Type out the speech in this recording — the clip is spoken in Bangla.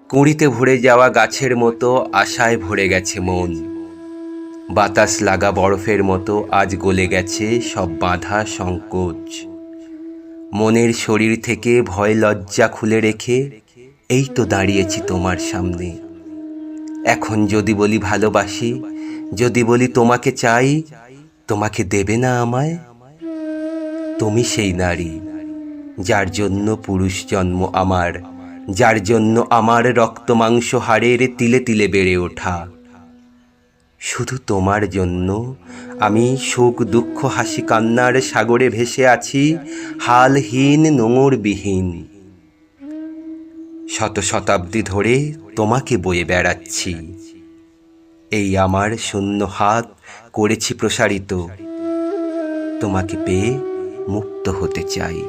কুঁড়িতে ভরে যাওয়া গাছের মতো আশায় ভরে গেছে মন। বাতাস লাগা বরফের মতো আজ গলে গেছে সব বাঁধা সংকোচ। মনের শরীর থেকে ভয় লজ্জা খুলে রেখে এই তো দাঁড়িয়েছি তোমার সামনে। এখন যদি বলি ভালোবাসি, যদি বলি তোমাকে চাই, তোমাকে দেবে না আমায়? তুমি সেই নারী যার জন্য পুরুষ জন্ম আমার, যার জন্য আমার রক্ত মাংস হাড়ের তিলে তিলে বেড়ে ওঠা। শুধু তোমার জন্য আমি শোক দুঃখ হাসি কান্নার সাগরে ভেসে আছি, হালহীন নোঙরবিহীন। শত শতাব্দী ধরে তোমাকে বয়ে বেড়াচ্ছি। এই আমার শূন্য হাত করেছি প্রসারিত, তোমাকে পেয়ে মুক্ত হতে চাই।